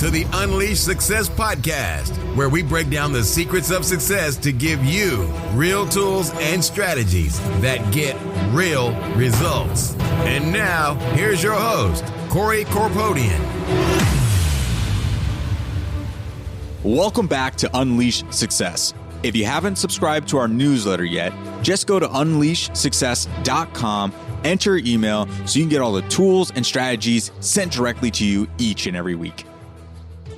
to the Unleash Success Podcast, where we break down the secrets of success to give you real tools and strategies that get real results. And now, here's your host, Corey Corpodian. Welcome back to Unleash Success. If you haven't subscribed to our newsletter yet, just go to unleashsuccess.com, enter your email so you can get all the tools and strategies sent directly to you each and every week.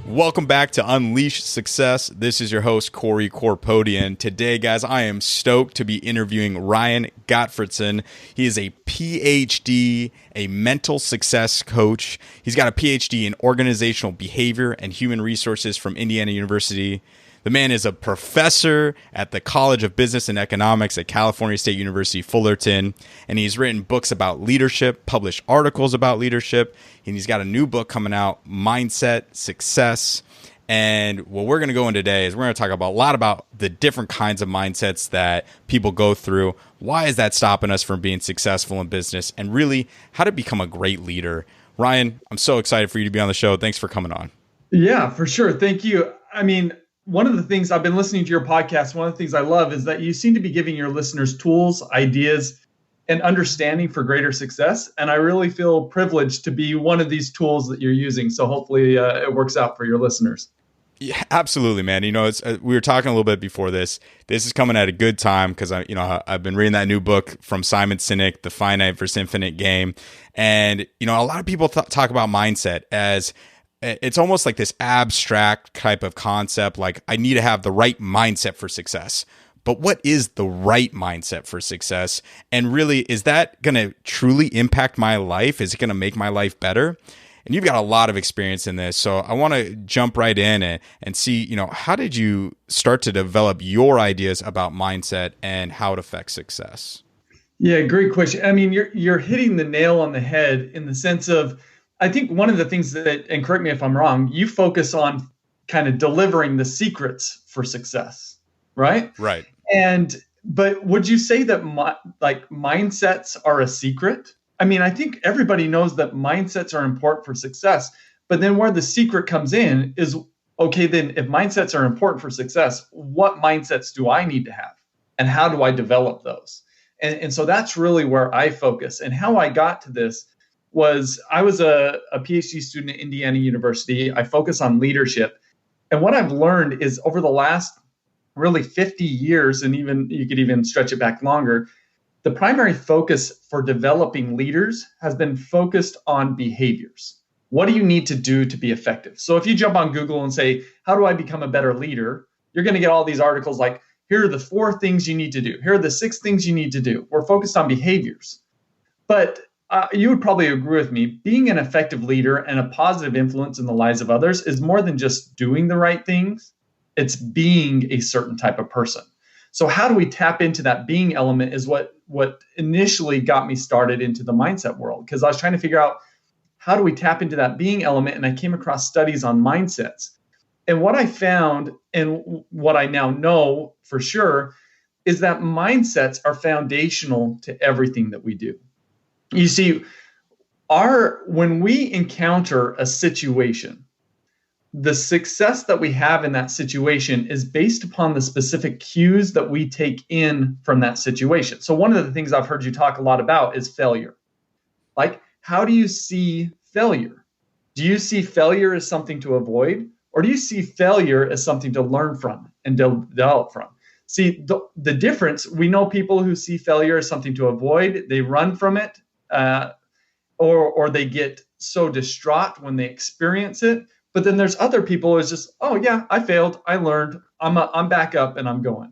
Welcome back to Unleash Success. This is your host, Corey Corpodian. Today, guys, I am stoked to be interviewing Ryan Gottfredson. He is a Ph.D., a mental success coach. He's got a Ph.D. in organizational behavior and human resources from Indiana University. The man is a professor at the College of Business and Economics at California State University, Fullerton, and he's written books about leadership, published articles about leadership, and he's got a new book coming out, Mindset, Success. And what we're going to go in today is we're going to talk about a lot about the different kinds of mindsets that people go through. Why is that stopping us from being successful in business? And really, how to become a great leader. Ryan, I'm so excited for you to be on the show. Thanks for coming on. Yeah, for sure. Thank you. I mean, one of the things I've been listening to your podcast, one of the things I love is that you seem to be giving your listeners tools, ideas, and understanding for greater success. And I really feel privileged to be one of these tools that you're using. So hopefully it works out for your listeners. Yeah, absolutely, man. You know, it's we were talking a little bit before this. This is coming at a good time because I've been reading that new book from Simon Sinek, The Finite versus Infinite Game, and a lot of people talk about mindset as it's almost like this abstract type of concept. Like, I need to have the right mindset for success. But what is the right mindset for success? And really, is that going to truly impact my life? Is it going to make my life better? And you've got a lot of experience in this. So I want to jump right in and see, how did you start to develop your ideas about mindset and how it affects success? Yeah, great question. I mean, you're hitting the nail on the head in the sense of, I think one of the things that, and correct me if I'm wrong, you focus on kind of delivering the secrets for success, right? Right. But would you say that mindsets are a secret? I mean, I think everybody knows that mindsets are important for success, but then where the secret comes in is, okay, then if mindsets are important for success, what mindsets do I need to have? And how do I develop those? And so that's really where I focus. And how I got to this was I was a PhD student at Indiana University. I focus on leadership. And what I've learned is over the last really 50 years, and even you could even stretch it back longer, the primary focus for developing leaders has been focused on behaviors. What do you need to do to be effective? So if you jump on Google and say, how do I become a better leader? You're going to get all these articles like, here are the 4 things you need to do. Here are the 6 things you need to do. We're focused on behaviors. But you would probably agree with me, being an effective leader and a positive influence in the lives of others is more than just doing the right things. It's being a certain type of person. So how do we tap into that being element is what initially got me started into the mindset world, because I was trying to figure out how do we tap into that being element, and I came across studies on mindsets. And what I found, and what I now know for sure, is that mindsets are foundational to everything that we do. You see, when we encounter a situation, the success that we have in that situation is based upon the specific cues that we take in from that situation. So one of the things I've heard you talk a lot about is failure. Like, how do you see failure? Do you see failure as something to avoid, or do you see failure as something to learn from and develop from? See, the difference, we know people who see failure as something to avoid, they run from it, or they get so distraught when they experience it. But then there's other people who's just, oh yeah, I failed, I learned, I'm back up and I'm going.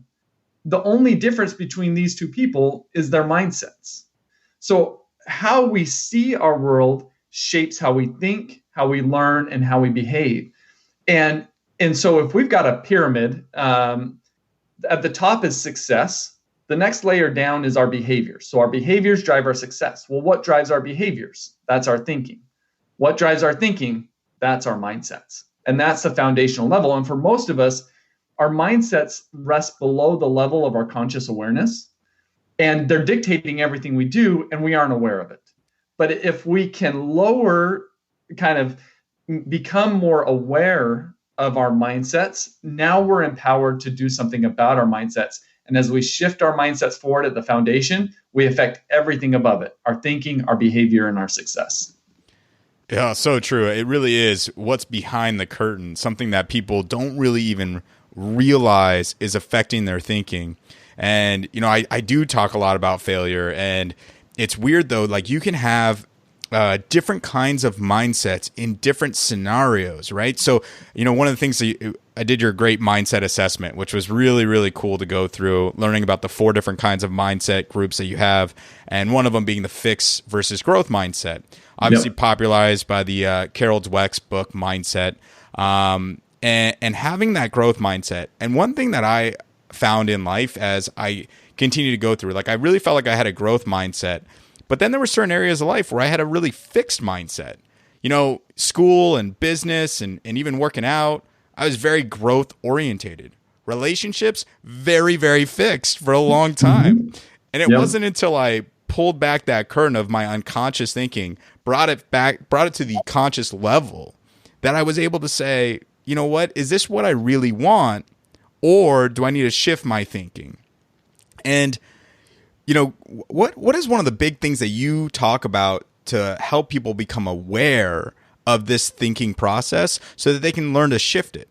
The only difference between these two people is their mindsets. So how we see our world shapes how we think, how we learn, and how we behave. And so if we've got a pyramid, at the top is success. The next layer down is our behaviors. So our behaviors drive our success. Well, what drives our behaviors? That's our thinking. What drives our thinking? That's our mindsets. And that's the foundational level. And for most of us, our mindsets rest below the level of our conscious awareness, and they're dictating everything we do, and we aren't aware of it. But if we can lower, kind of become more aware of our mindsets, now we're empowered to do something about our mindsets. And as we shift our mindsets forward at the foundation, we affect everything above it, our thinking, our behavior, and our success. Yeah, so true. It really is what's behind the curtain, something that people don't really even realize is affecting their thinking. And, I do talk a lot about failure, and it's weird though, like you can have different kinds of mindsets in different scenarios, right? So, one of the things that I did your great mindset assessment, which was really, really cool to go through, learning about the 4 different kinds of mindset groups that you have, and one of them being the fixed versus growth mindset, obviously popularized by the Carol Dweck's book, Mindset, and having that growth mindset. And one thing that I found in life as I continue to go through, like I really felt like I had a growth mindset, but then there were certain areas of life where I had a really fixed mindset. School and business and even working out, I was very growth orientated. Relationships, very, very fixed for a long time. And it wasn't until I pulled back that curtain of my unconscious thinking, brought it to the conscious level, that I was able to say, you know what, is this what I really want? Or do I need to shift my thinking? And what is one of the big things that you talk about to help people become aware of this thinking process so that they can learn to shift it?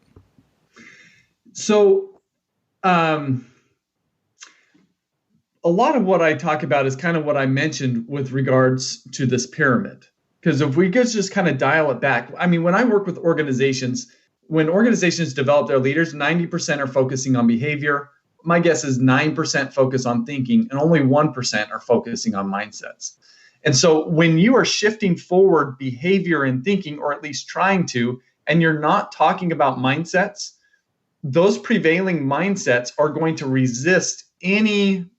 So, a lot of what I talk about is kind of what I mentioned with regards to this pyramid. Because if we could just kind of dial it back, I mean, when I work with organizations, when organizations develop their leaders, 90% are focusing on behavior. My guess is 9% focus on thinking, and only 1% are focusing on mindsets. And so when you are shifting forward behavior and thinking, or at least trying to, and you're not talking about mindsets, those prevailing mindsets are going to resist any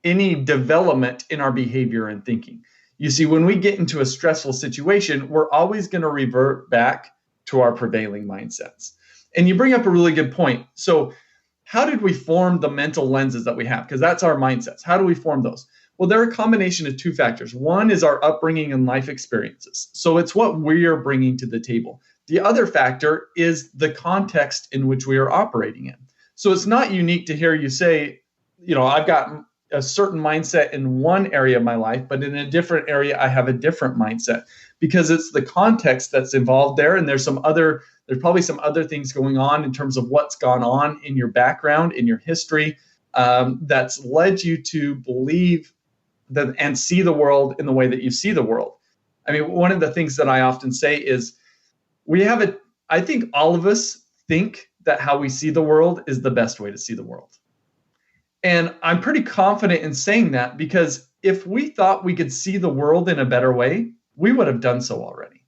development in our behavior and thinking. You see, when we get into a stressful situation, we're always going to revert back to our prevailing mindsets. And you bring up a really good point. So how did we form the mental lenses that we have? Because that's our mindsets. How do we form those? Well, they're a combination of 2 factors. One is our upbringing and life experiences. So it's what we're bringing to the table. The other factor is the context in which we are operating in. So it's not unique to hear you say, I've got a certain mindset in one area of my life, but in a different area, I have a different mindset, because it's the context that's involved there. And there's probably some other things going on in terms of what's gone on in your background, in your history, that's led you to believe that and see the world in the way that you see the world. I mean, one of the things that I often say is I think all of us think that how we see the world is the best way to see the world. And I'm pretty confident in saying that, because if we thought we could see the world in a better way, we would have done so already.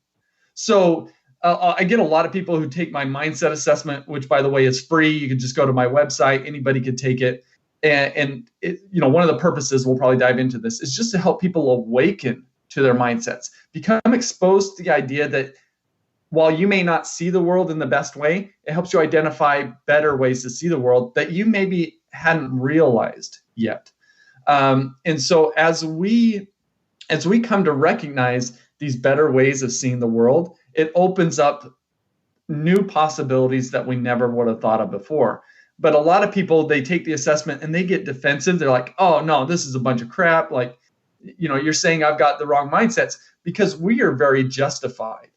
So I get a lot of people who take my mindset assessment, which, by the way, is free. You can just go to my website. Anybody could take it. And it, one of the purposes, we'll probably dive into this, is just to help people awaken to their mindsets, become exposed to the idea that while you may not see the world in the best way, it helps you identify better ways to see the world that you maybe hadn't realized yet. And so as we come to recognize these better ways of seeing the world, it opens up new possibilities that we never would have thought of before. But a lot of people, they take the assessment and they get defensive. They're like, oh, no, this is a bunch of crap. Like, you're saying I've got the wrong mindsets, because we are very justified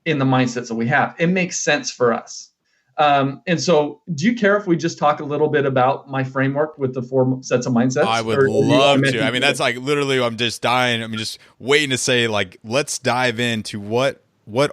in the mindsets that we have. It makes sense for us. And so do you care if we just talk a little bit about my framework with the 4 sets of mindsets? I would love to. I mean, that's like literally, I'm just dying. I'm just waiting to say, like, let's dive into what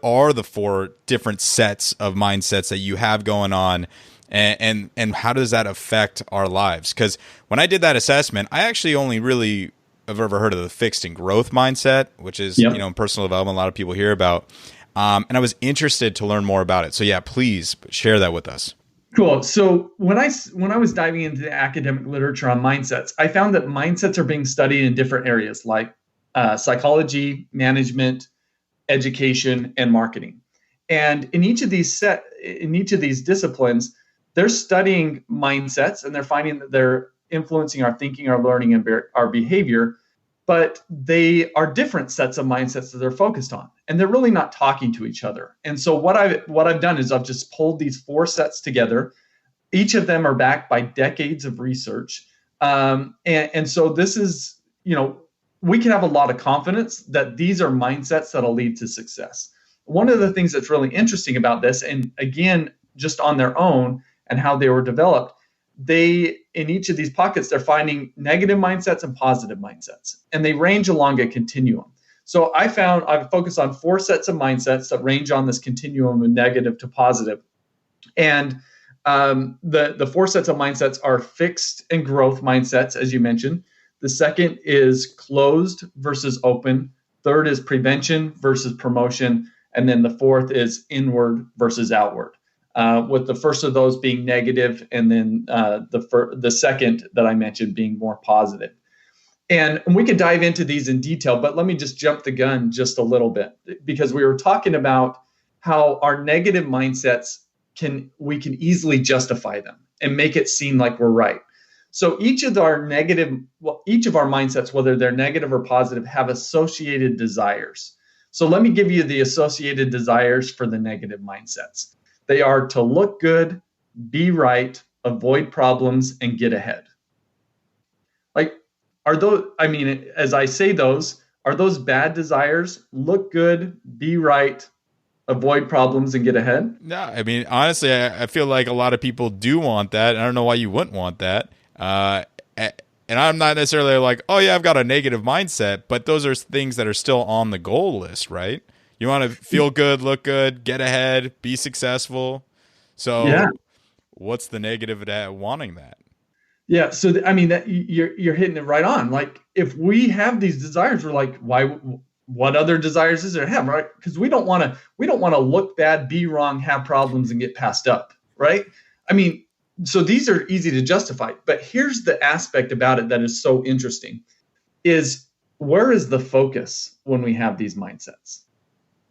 are the 4 different sets of mindsets that you have going on, and how does that affect our lives? Because when I did that assessment, I actually only really have ever heard of the fixed and growth mindset, which is, in personal development, a lot of people hear about. And I was interested to learn more about it. So yeah, please share that with us. Cool. So when I was diving into the academic literature on mindsets, I found that mindsets are being studied in different areas like psychology, management, education, and marketing. And in each of these disciplines, they're studying mindsets, and they're finding that they're influencing our thinking, our learning, and our behavior. but they are different sets of mindsets that they're focused on, and they're really not talking to each other. And so what I've done is I've just pulled these 4 sets together. Each of them are backed by decades of research. And so this is, we can have a lot of confidence that these are mindsets that'll lead to success. One of the things that's really interesting about this, and again, just on their own and how they were developed, in each of these pockets, they're finding negative mindsets and positive mindsets, and they range along a continuum. So I've focused on 4 sets of mindsets that range on this continuum of negative to positive. And the 4 sets of mindsets are fixed and growth mindsets, as you mentioned. The second is closed versus open. Third is prevention versus promotion. And then the fourth is inward versus outward, with the first of those being negative, and then the second that I mentioned being more positive. And we could dive into these in detail, but let me just jump the gun just a little bit, because we were talking about how our negative mindsets we can easily justify them and make it seem like we're right. So each of our mindsets, whether they're negative or positive, have associated desires. So let me give you the associated desires for the negative mindsets. They are to look good, be right, avoid problems, and get ahead. As I say those, are those bad desires? Look good, be right, avoid problems, and get ahead? No, I mean, honestly, I feel like a lot of people do want that. I don't know why you wouldn't want that. And I'm not necessarily like, oh yeah, I've got a negative mindset, but those are things that are still on the goal list, right? You want to feel good, look good, get ahead, be successful. So yeah. What's the negative at wanting that? Yeah. So, that you're hitting it right on. Like, if we have these desires, we're like, what other desires is there to have, right? Because we don't want to look bad, be wrong, have problems, and get passed up, right? So these are easy to justify. But here's the aspect about it that is so interesting, is where is the focus when we have these mindsets,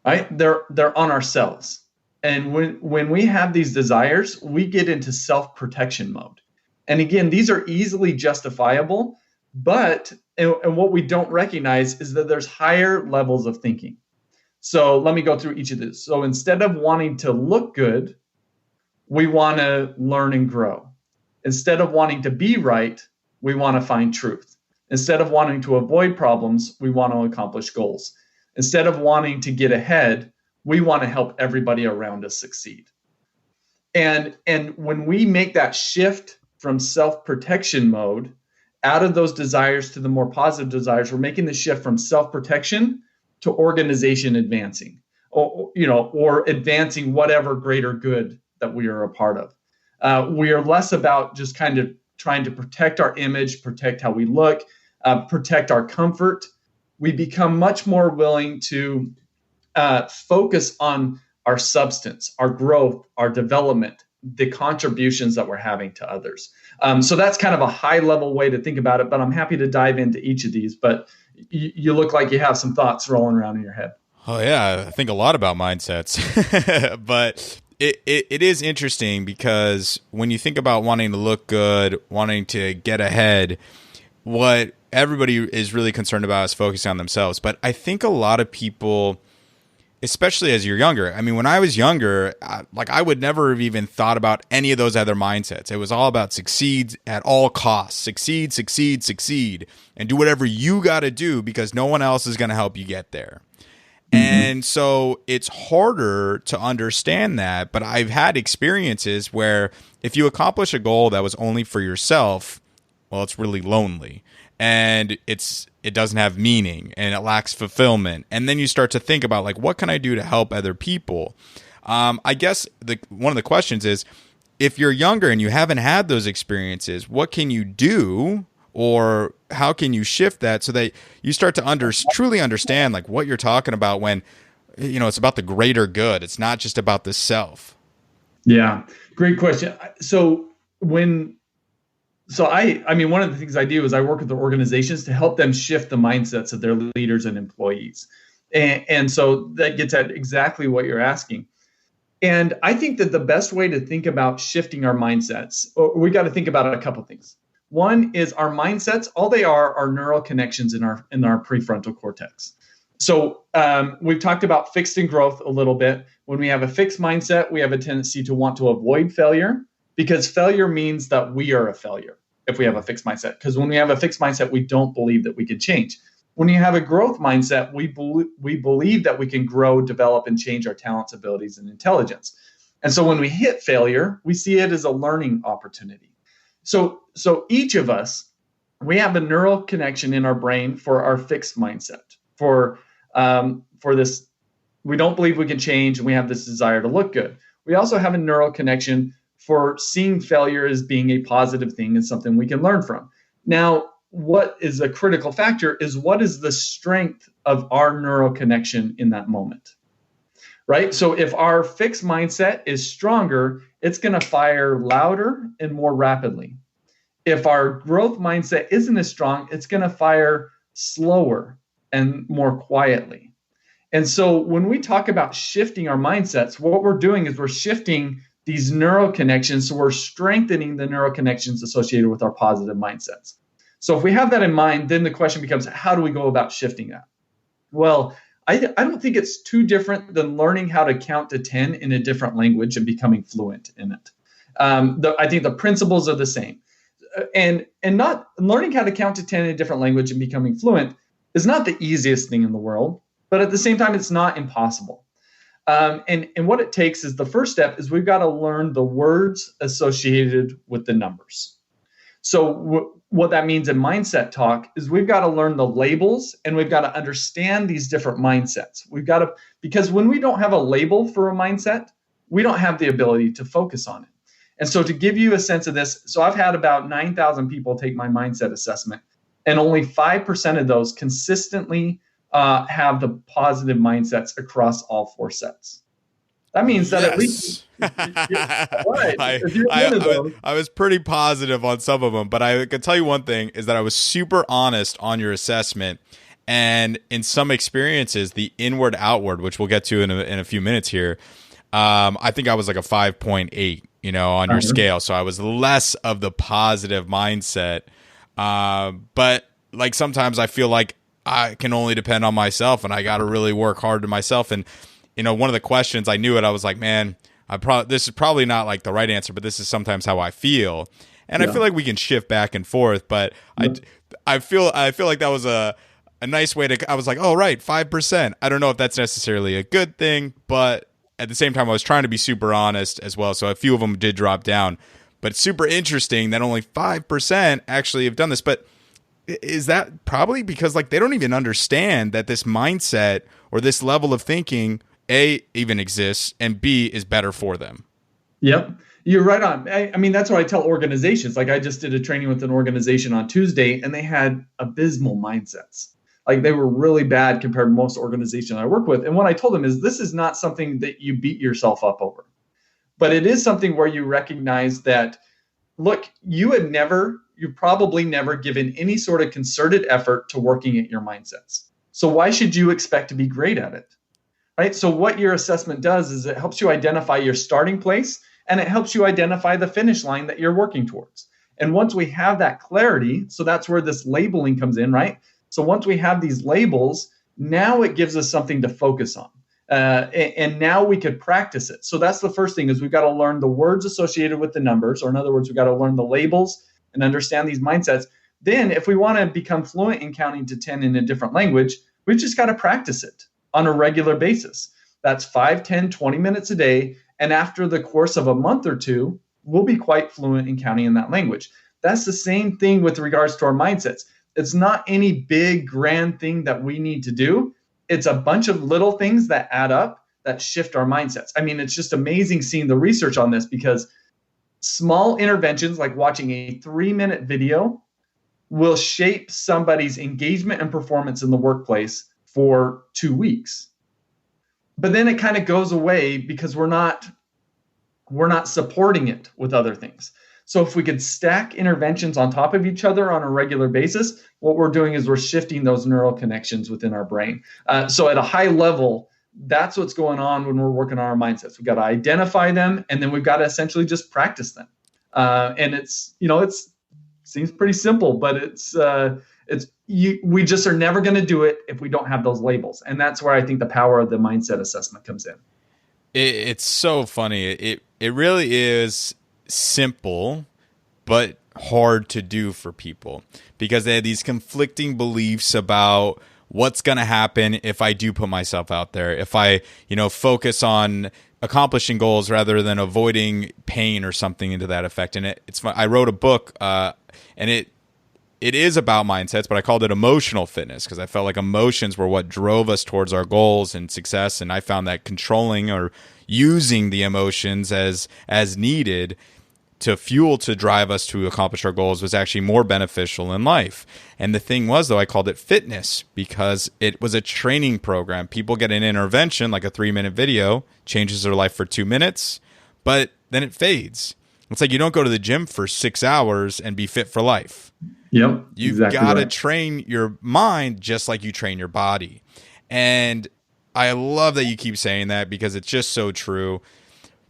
right? They're on ourselves. And when we have these desires, we get into self-protection mode. And again, these are easily justifiable, but and what we don't recognize is that there's higher levels of thinking. So let me go through each of these. So instead of wanting to look good, we want to learn and grow. Instead of wanting to be right, we want to find truth. Instead of wanting to avoid problems, we want to accomplish goals. Instead of wanting to get ahead, we want to help everybody around us succeed. And when we make that shift from self-protection mode out of those desires to the more positive desires, we're making the shift from self-protection to organization advancing, or advancing whatever greater good that we are a part of. We are less about just kind of trying to protect our image, protect how we look, protect our comfort. We become much more willing to focus on our substance, our growth, our development, the contributions that we're having to others. So that's kind of a high level way to think about it, but I'm happy to dive into each of these. But you look like you have some thoughts rolling around in your head. Oh yeah, I think a lot about mindsets, but it is interesting, because when you think about wanting to look good, wanting to get ahead, what everybody is really concerned about is focusing on themselves. But I think a lot of people, especially as you're younger, when I was younger, I would never have even thought about any of those other mindsets. It was all about succeed at all costs, succeed, and do whatever you got to do because no one else is going to help you get there. And so it's harder to understand that, but I've had experiences where if you accomplish a goal that was only for yourself, well, it's really lonely, and it doesn't have meaning, and it lacks fulfillment. And then you start to think about, like, what can I do to help other people? I guess one of the questions is, if you're younger and you haven't had those experiences, what can you do? Or how can you shift that so that you start to truly understand, like, what you're talking about when, it's about the greater good. It's not just about the self. Yeah, great question. One of the things I do is I work with the organizations to help them shift the mindsets of their leaders and employees. And so that gets at exactly what you're asking. And I think that the best way to think about shifting our mindsets, we got to think about a couple things. One is our mindsets. All they are neural connections in our prefrontal cortex. So we've talked about fixed and growth a little bit. When we have a fixed mindset, we have a tendency to want to avoid failure, because failure means that we are a failure if we have a fixed mindset. Because when we have a fixed mindset, we don't believe that we can change. When you have a growth mindset, we believe that we can grow, develop, and change our talents, abilities, and intelligence. And so when we hit failure, we see it as a learning opportunity. So each of us, we have a neural connection in our brain for our fixed mindset, for this, we don't believe we can change, and we have this desire to look good. We also have a neural connection for seeing failure as being a positive thing and something we can learn from. Now, what is a critical factor is what is the strength of our neural connection in that moment, right? So if our fixed mindset is stronger, it's going to fire louder and more rapidly. If our growth mindset isn't as strong, it's going to fire slower and more quietly. And so when we talk about shifting our mindsets, what we're doing is we're shifting these neural connections. So we're strengthening the neural connections associated with our positive mindsets. So if we have that in mind, then the question becomes, how do we go about shifting that? Well, I don't think it's too different than learning how to count to 10 in a different language and becoming fluent in it. I think the principles are the same. And not learning how to count to 10 in a different language and becoming fluent is not the easiest thing in the world, but at the same time, it's not impossible. And what it takes is the first step is we've got to learn the words associated with the numbers. So what that means in mindset talk is we've got to learn the labels, and we've got to understand these different mindsets. Because when we don't have a label for a mindset, we don't have the ability to focus on it. And so to give you a sense of this, so I've had about 9,000 people take my mindset assessment, and only 5% of those consistently have the positive mindsets across all 4 sets. That means that at least I was pretty positive on some of them, but I can tell you one thing is that I was super honest on your assessment. And in some experiences, the inward outward, which we'll get to in a few minutes here, I think I was like a 5.8, on your scale. So I was less of the positive mindset. But like sometimes I feel like I can only depend on myself, and I got to really work hard to myself. And one of the questions, I knew it. I was like, man, this is probably not like the right answer, but this is sometimes how I feel. And I feel like we can shift back and forth, but I feel like that was a nice way to, I was like, oh, right, 5%. I don't know if that's necessarily a good thing, but at the same time, I was trying to be super honest as well. So a few of them did drop down, but it's super interesting that only 5% actually have done this. But is that probably because like they don't even understand that this mindset or this level of thinking, A, even exists, and B, is better for them? Yep. You're right on. I mean, that's what I tell organizations. Like I just did a training with an organization on Tuesday, and they had abysmal mindsets. Like they were really bad compared to most organizations I work with. And what I told them is this is not something that you beat yourself up over, but it is something where you recognize that, look, you probably never given any sort of concerted effort to working at your mindsets. So why should you expect to be great at it? Right? So what your assessment does is it helps you identify your starting place, and it helps you identify the finish line that you're working towards. And once we have that clarity, so that's where this labeling comes in, right? So once we have these labels, now it gives us something to focus on. And now we could practice it. So that's the first thing is we've got to learn the words associated with the numbers, or in other words, we've got to learn the labels and understand these mindsets. Then if we want to become fluent in counting to 10 in a different language, we've just got to practice it on a regular basis. That's 5, 10, 20 minutes a day. And after the course of a month or two, we'll be quite fluent in counting in that language. That's the same thing with regards to our mindsets. It's not any big grand thing that we need to do. It's a bunch of little things that add up that shift our mindsets. I mean, it's just amazing seeing the research on this, because small interventions like watching a 3-minute video will shape somebody's engagement and performance in the workplace for 2 weeks. But then it kind of goes away because we're not supporting it with other things. So if we could stack interventions on top of each other on a regular basis, what we're doing is we're shifting those neural connections within our brain. So at a high level, that's what's going on when we're working on our mindsets. We've got to identify them, and then we've got to essentially just practice them. And it's seems pretty simple, but we just are never going to do it if we don't have those labels. And that's where I think the power of the mindset assessment comes in. It's so funny. It really is simple, but hard to do for people because they have these conflicting beliefs about what's going to happen if I do put myself out there, if I, focus on accomplishing goals rather than avoiding pain or something into that effect. And it's fun. I wrote a book, and it is about mindsets, but I called it emotional fitness because I felt like emotions were what drove us towards our goals and success. And I found that controlling or using the emotions as needed to fuel to drive us to accomplish our goals was actually more beneficial in life. And the thing was, though, I called it fitness because it was a training program. People get an intervention, like a 3-minute video, changes their life for 2 minutes, but then it fades. It's like you don't go to the gym for 6 hours and be fit for life. Yep. You've got to train your mind just like you train your body. And I love that you keep saying that because it's just so true.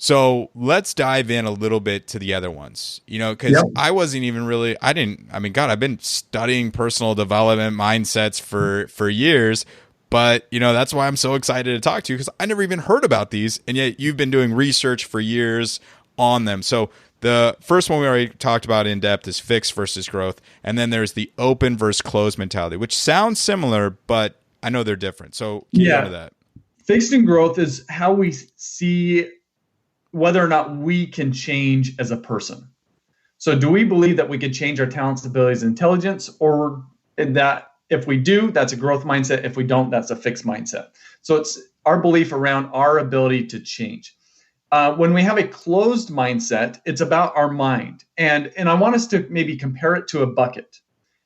So let's dive in a little bit to the other ones, because I wasn't even really, I've been studying personal development mindsets for years, but that's why I'm so excited to talk to you because I never even heard about these. And yet you've been doing research for years on them. So the first one we already talked about in depth is fixed versus growth. And then there's the open versus closed mentality, which sounds similar, but I know they're different. So can you go into that? Fixed and growth is how we see whether or not we can change as a person. So do we believe that we could change our talents, abilities, and intelligence, or that if we do, that's a growth mindset. If we don't, that's a fixed mindset. So it's our belief around our ability to change. When we have a closed mindset, it's about our mind. And I want us to maybe compare it to a bucket.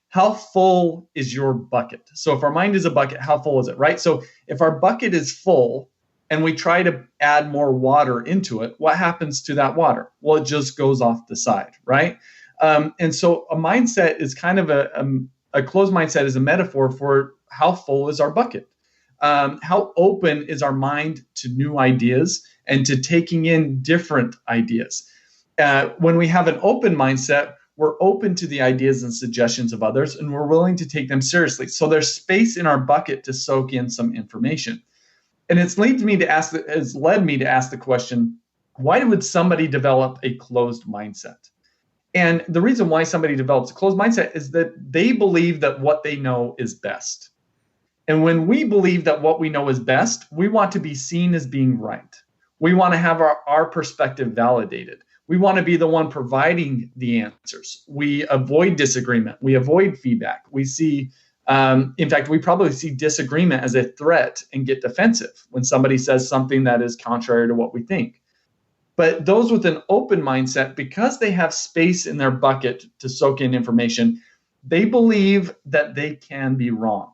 How full is your bucket? So if our mind is a bucket, how full is it, right? So if our bucket is full, and we try to add more water into it, what happens to that water? Well, it just goes off the side, right? And so a mindset is kind of a closed mindset is a metaphor for how full is our bucket? How open is our mind to new ideas and to taking in different ideas? When we have an open mindset, we're open to the ideas and suggestions of others, and we're willing to take them seriously. So there's space in our bucket to soak in some information. And has led me to ask the question, why would somebody develop a closed mindset? And the reason why somebody develops a closed mindset is that they believe that what they know is best. And when we believe that what we know is best, we want to be seen as being right. We want to have our perspective validated. We want to be the one providing the answers. We avoid disagreement. We avoid feedback. We see in fact, we probably see disagreement as a threat and get defensive when somebody says something that is contrary to what we think. But those with an open mindset, because they have space in their bucket to soak in information, they believe that they can be wrong.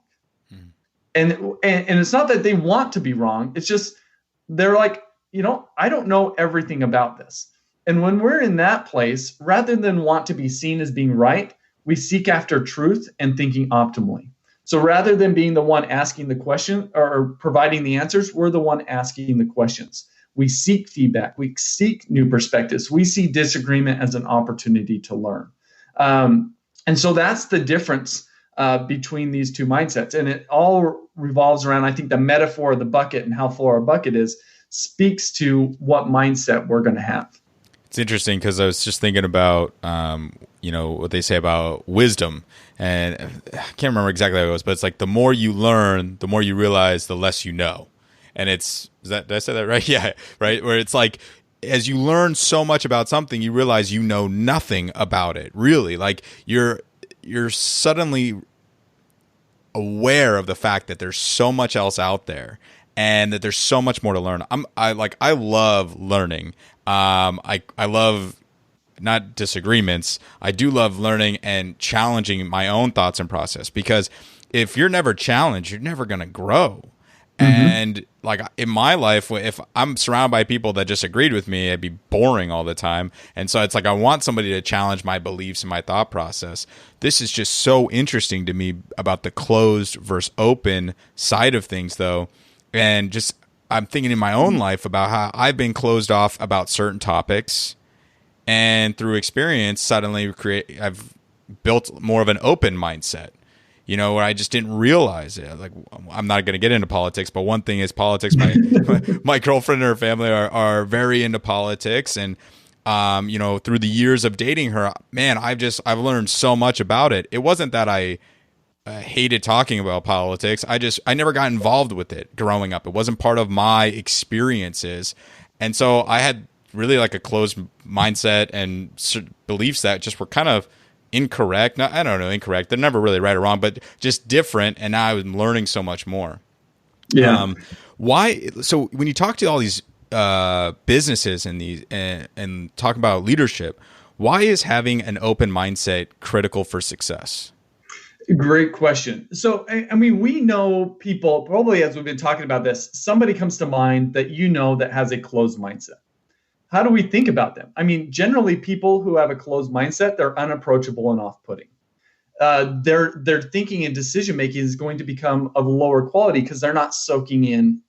And it's not that they want to be wrong. It's just they're like, I don't know everything about this. And when we're in that place, rather than want to be seen as being right, we seek after truth and thinking optimally. So rather than being the one asking the question or providing the answers, we're the one asking the questions. We seek feedback. We seek new perspectives. We see disagreement as an opportunity to learn. And so that's the difference between these two mindsets. And it all revolves around, I think, the metaphor of the bucket and how full our bucket is speaks to what mindset we're going to have. It's interesting because I was just thinking about, what they say about wisdom. And I can't remember exactly how it goes, but it's like the more you learn, the more you realize, the less you know. And did I say that right? Yeah, right. Where it's like, as you learn so much about something, you realize you know nothing about it, really. Like you're suddenly aware of the fact that there's so much else out there and that there's so much more to learn. I love learning. I love not disagreements. I do love learning and challenging my own thoughts and process, because if you're never challenged, you're never going to grow. And like in my life, if I'm surrounded by people that just agreed with me, it'd be boring all the time. And so it's like, I want somebody to challenge my beliefs and my thought process. This is just so interesting to me about the closed versus open side of things, though. And just, I'm thinking in my own life about how I've been closed off about certain topics, and through experience, suddenly I've built more of an open mindset, where I just didn't realize it. Like, I'm not going to get into politics, but one thing is politics. My girlfriend and her family are very into politics. And, through the years of dating her, man, I've learned so much about it. It wasn't that I hated talking about politics. I never got involved with it growing up. It wasn't part of my experiences. And so I had really like a closed mindset and beliefs that just were kind of incorrect. I don't know, incorrect. They're never really right or wrong, but just different. And now I'm learning so much more. Yeah. Why? So when you talk to all these businesses and talk about leadership, why is having an open mindset critical for success? Great question. So, I mean, we know people, probably as we've been talking about this, somebody comes to mind that that has a closed mindset. How do we think about them? I mean, generally, people who have a closed mindset, they're unapproachable and off-putting. Their thinking and decision-making is going to become of lower quality because they're not soaking in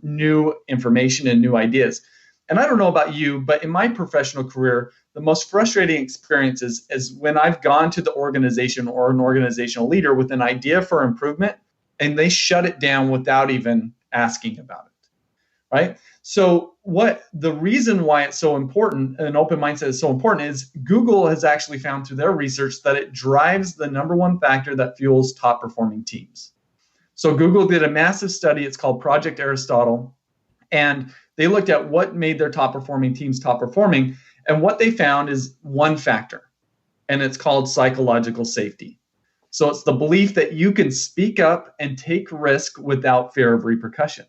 new information and new ideas. And I don't know about you, but in my professional career, the most frustrating experience is when I've gone to the organization or an organizational leader with an idea for improvement, and they shut it down without even asking about it, right? So the reason why it's so important, an open mindset is so important, is Google has actually found through their research that it drives the number one factor that fuels top performing teams. So Google did a massive study. It's called Project Aristotle. And they looked at what made their top performing teams top performing. And what they found is one factor, and it's called psychological safety. So it's the belief that you can speak up and take risk without fear of repercussion.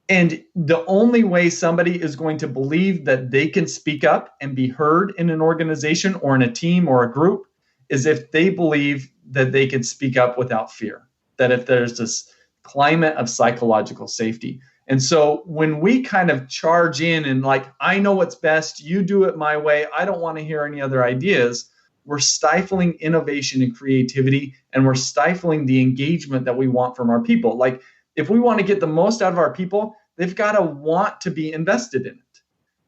And the only way somebody is going to believe that they can speak up and be heard in an organization or in a team or a group is if they believe that they can speak up without fear, that if there's this climate of psychological safety. And so when we kind of charge in and like, I know what's best, you do it my way, I don't want to hear any other ideas, we're stifling innovation and creativity, and we're stifling the engagement that we want from our people. Like, if we want to get the most out of our people, they've got to want to be invested in it.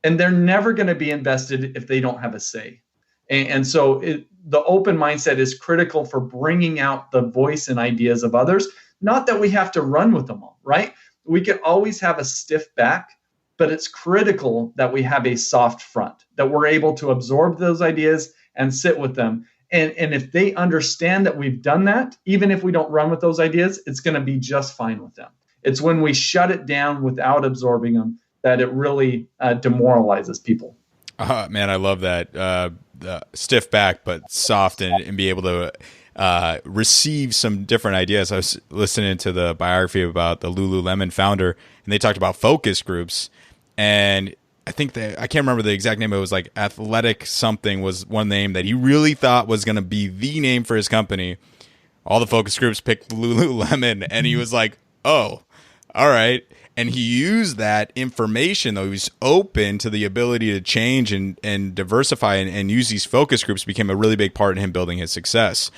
And they're never going to be invested if they don't have a say. And so the open mindset is critical for bringing out the voice and ideas of others. Not that we have to run with them all, right? We can always have a stiff back, but it's critical that we have a soft front, that we're able to absorb those ideas and sit with them. And if they understand that we've done that, even if we don't run with those ideas, it's going to be just fine with them. It's when we shut it down without absorbing them that it really demoralizes people. Man, I love that. Stiff back, but soft, and be able to receive some different ideas. I was listening to the biography about the Lululemon founder, and they talked about focus groups. And I think I can't remember the exact name. It was like Athletic something was one name that he really thought was going to be the name for his company. All the focus groups picked Lululemon, and he was like, oh, all right. And he used that information, though. He was open to the ability to change and diversify and use these focus groups became a really big part in him building his success.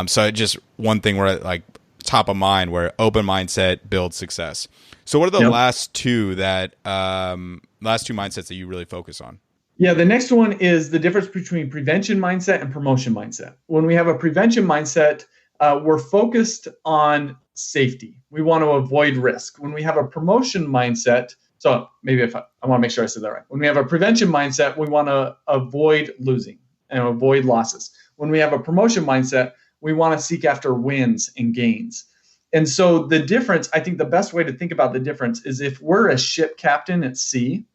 So it just one thing where like top of mind, where open mindset builds success. So what are the last two mindsets that you really focus on? Yeah, the next one is the difference between prevention mindset and promotion mindset. When we have a prevention mindset, we're focused on safety. We want to avoid risk. When we have a promotion mindset, so maybe I want to make sure I said that right. When we have a prevention mindset, we want to avoid losing and avoid losses. When we have a promotion mindset, we want to seek after wins and gains. And so the difference, I think the best way to think about the difference is if we're a ship captain at sea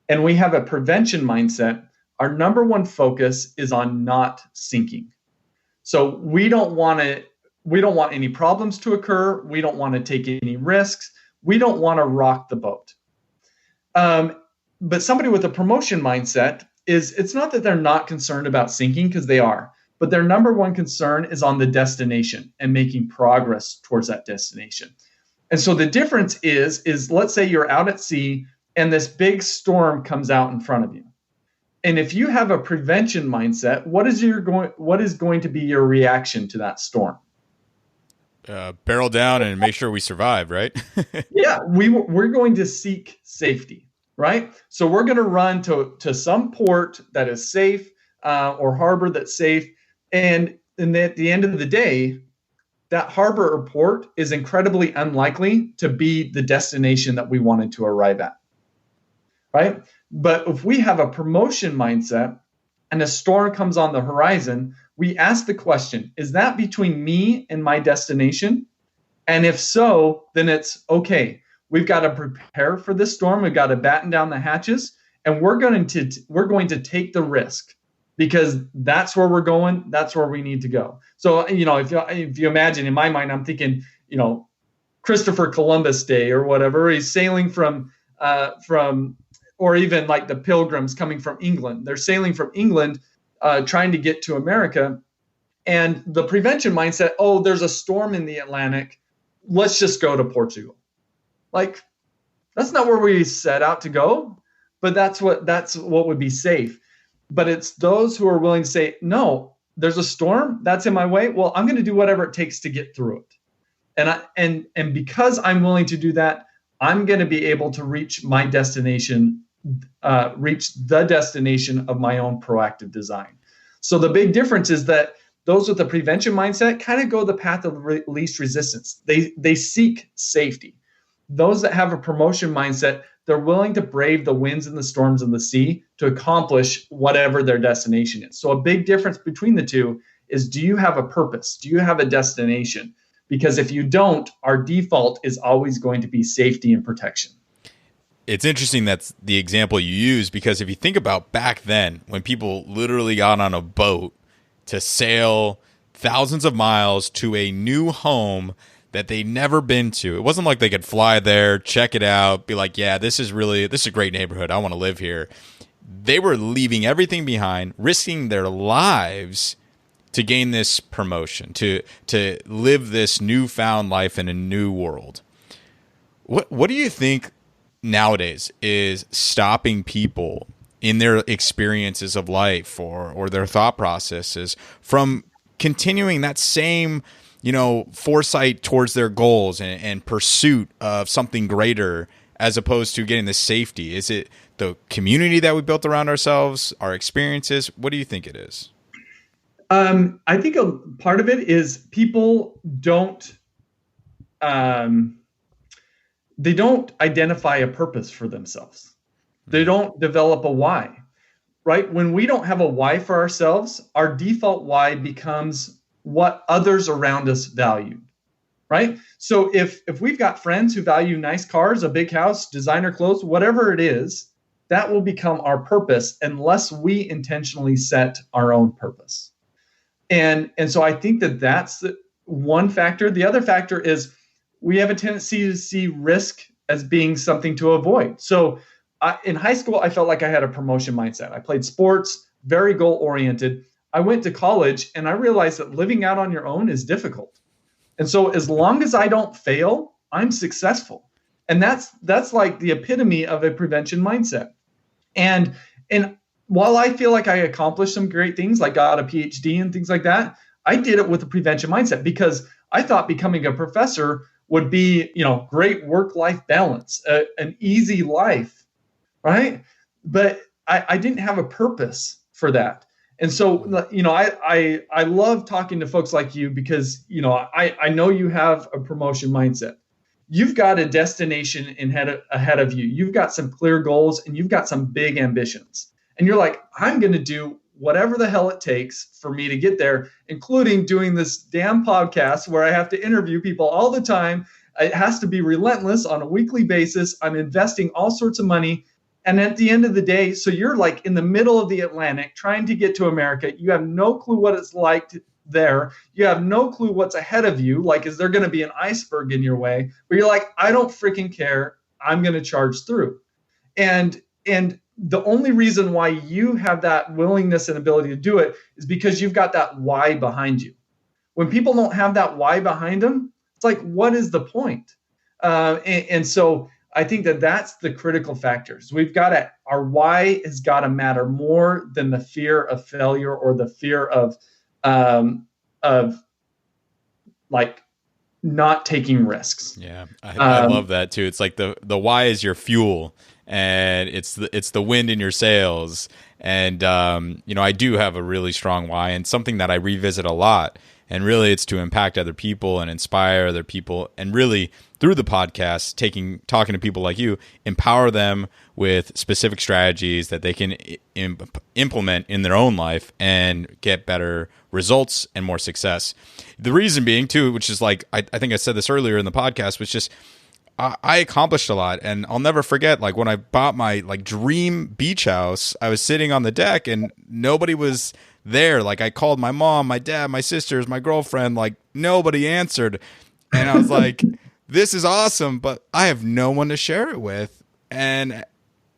and we have a prevention mindset, our number one focus is on not sinking. So we don't want any problems to occur. We don't want to take any risks. We don't want to rock the boat. But somebody with a promotion mindset it's not that they're not concerned about sinking, because they are, but their number one concern is on the destination and making progress towards that destination. And so the difference is let's say you're out at sea and this big storm comes out in front of you. And if you have a prevention mindset, what is going to be your reaction to that storm? Barrel down and make sure we survive, right? Yeah, we're going to seek safety, right? So we're going to run to some port that is safe or harbor that's safe. And at the end of the day, that harbor or port is incredibly unlikely to be the destination that we wanted to arrive at, right? But if we have a promotion mindset and a storm comes on the horizon, we ask the question, is that between me and my destination? And if so, then it's okay. We've got to prepare for this storm. We've got to batten down the hatches, and we're going to take the risk, because that's where we're going. That's where we need to go. So, if you imagine, in my mind, I'm thinking, Christopher Columbus Day or whatever. He's sailing from, or even like the Pilgrims coming from England. They're sailing from England, trying to get to America. And the prevention mindset, oh, there's a storm in the Atlantic. Let's just go to Portugal. Like, that's not where we set out to go, but that's what would be safe. But it's those who are willing to say, no, there's a storm that's in my way. Well, I'm going to do whatever it takes to get through it. And because I'm willing to do that, I'm going to be able to reach my destination, reach the destination of my own proactive design. So the big difference is that those with the prevention mindset kind of go the path of least resistance. They seek safety. Those that have a promotion mindset, they're willing to brave the winds and the storms of the sea to accomplish whatever their destination is. So a big difference between the two is, do you have a purpose? Do you have a destination? Because if you don't, our default is always going to be safety and protection. It's interesting that's the example you use, because if you think about back then, when people literally got on a boat to sail thousands of miles to a new home that they'd never been to, it wasn't like they could fly there, check it out, be like, yeah, this is a great neighborhood, I want to live here. They were leaving everything behind, risking their lives to gain this promotion, to live this newfound life in a new world. What do you think nowadays is stopping people in their experiences of life or their thought processes from continuing that same, foresight towards their goals and pursuit of something greater, as opposed to getting the safety? Is it the community that we built around ourselves, our experiences? What do you think it is? I think a part of it is people don't identify a purpose for themselves. They don't develop a why, right? When we don't have a why for ourselves, our default why becomes what others around us value, right? So if we've got friends who value nice cars, a big house, designer clothes, whatever it is, that will become our purpose unless we intentionally set our own purpose. And so I think that's one factor. The other factor is we have a tendency to see risk as being something to avoid. So in high school, I felt like I had a promotion mindset. I played sports, very goal-oriented. I went to college and I realized that living out on your own is difficult. And so as long as I don't fail, I'm successful. And that's like the epitome of a prevention mindset. And while I feel like I accomplished some great things, like got a Ph.D. and things like that, I did it with a prevention mindset because I thought becoming a professor would be, great work-life balance, an easy life, right? But I didn't have a purpose for that. And so, I love talking to folks like you because, I know you have a promotion mindset. You've got a destination ahead of you. You've got some clear goals and you've got some big ambitions. And you're like, I'm going to do whatever the hell it takes for me to get there, including doing this damn podcast where I have to interview people all the time. It has to be relentless on a weekly basis. I'm investing all sorts of money. And at the end of the day, so you're like in the middle of the Atlantic trying to get to America. You have no clue what it's like there. You have no clue what's ahead of you. Like, is there going to be an iceberg in your way? But you're like, I don't freaking care. I'm going to charge through. And the only reason why you have that willingness and ability to do it is because you've got that why behind you. When people don't have that why behind them, it's like, what is the point? And so I think that's the critical factors. Our why has got to matter more than the fear of failure or the fear of like not taking risks. Yeah, I love that too. It's like the why is your fuel, and it's the wind in your sails. And you know, I do have a really strong why, and something that I revisit a lot. And really, it's to impact other people and inspire other people, and really through the podcast, talking to people like you, empower them with specific strategies that they can implement in their own life and get better results and more success. The reason being too, which is like I think I said this earlier in the podcast, was just I accomplished a lot, and I'll never forget, like, when I bought my like dream beach house, I was sitting on the deck and nobody was there. Like, I called my mom, my dad, my sisters, my girlfriend, like nobody answered. And I was like, this is awesome, but I have no one to share it with. And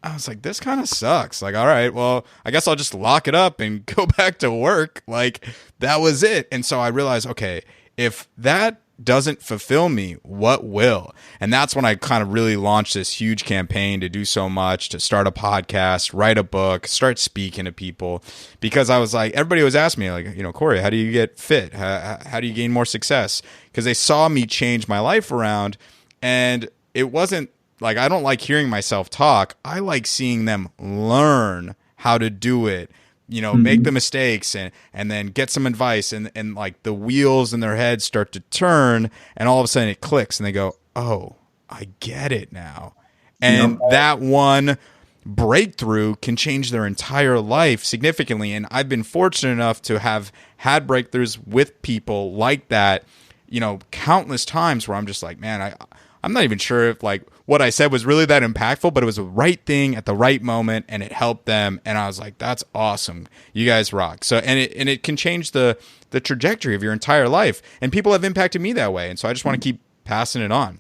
I was like, this kind of sucks. Like, all right, well, I guess I'll just lock it up and go back to work. Like, that was it. And so I realized, okay, if that doesn't fulfill me, what will? And that's when I kind of really launched this huge campaign to do so much, to start a podcast, write a book, start speaking to people, because I was like, everybody was asking me, like, you know, Corey, how do you get fit? How do you gain more success? Because they saw me change my life around, and it wasn't like, I don't like hearing myself talk. I like seeing them learn how to do it, you know, make the mistakes and then get some advice, and like the wheels in their heads start to turn, and all of a sudden it clicks and they go, oh, I get it now. And that one breakthrough can change their entire life significantly. And I've been fortunate enough to have had breakthroughs with people like that, you know, countless times, where I'm just like, man, I'm not even sure if like what I said was really that impactful, but it was the right thing at the right moment, and it helped them. And I was like, that's awesome. You guys rock. So, and it can change the trajectory of your entire life, and people have impacted me that way. And so I just want to keep passing it on.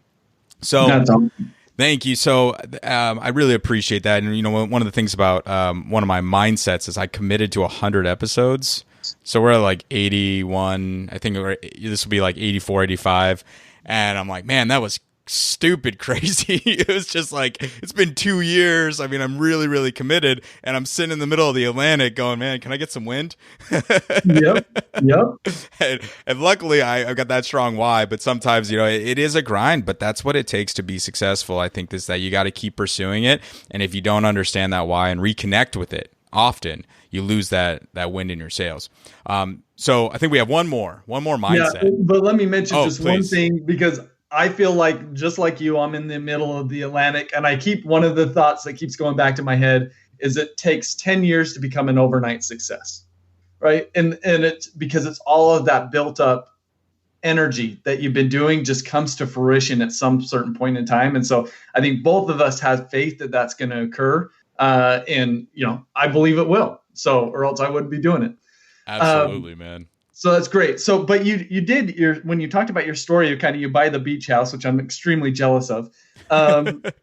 So thank you. So I really appreciate that. And, you know, one of the things about one of my mindsets is I committed to 100 episodes. So we're at like 81. I think this will be like 84, 85. And I'm like, man, that was stupid crazy. It was just like, it's been 2 years. I mean, I'm really, really committed, and I'm sitting in the middle of the Atlantic going, man, can I get some wind? Yep. And luckily I've got that strong why, but sometimes, you know, it is a grind, but that's what it takes to be successful. I think that you got to keep pursuing it. And if you don't understand that why and reconnect with it often, you lose that wind in your sails. So I think we have one more mindset. Yeah, but let me mention just please. one thing, because I feel like, just like you, I'm in the middle of the Atlantic, and one of the thoughts that keeps going back to my head is it takes 10 years to become an overnight success, right? And it's because it's all of that built up energy that you've been doing just comes to fruition at some certain point in time. And so I think both of us have faith that that's going to occur. And, you know, I believe it will. So, or else I wouldn't be doing it. Absolutely, man. So that's great. So, but when you talked about your story, you buy the beach house, which I'm extremely jealous of. It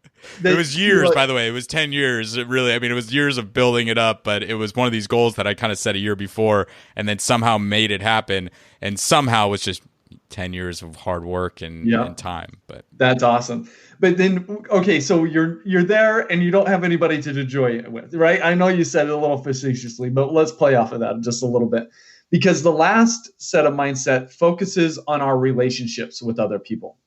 was years, by the way. It was 10 years. It was years of building it up, but it was one of these goals that I kind of set a year before, and then somehow made it happen. And somehow it was just 10 years of hard work and time. But that's awesome. But then, okay, so you're there and you don't have anybody to enjoy it with, right? I know you said it a little facetiously, but let's play off of that just a little bit. Because the last set of mindset focuses on our relationships with other people.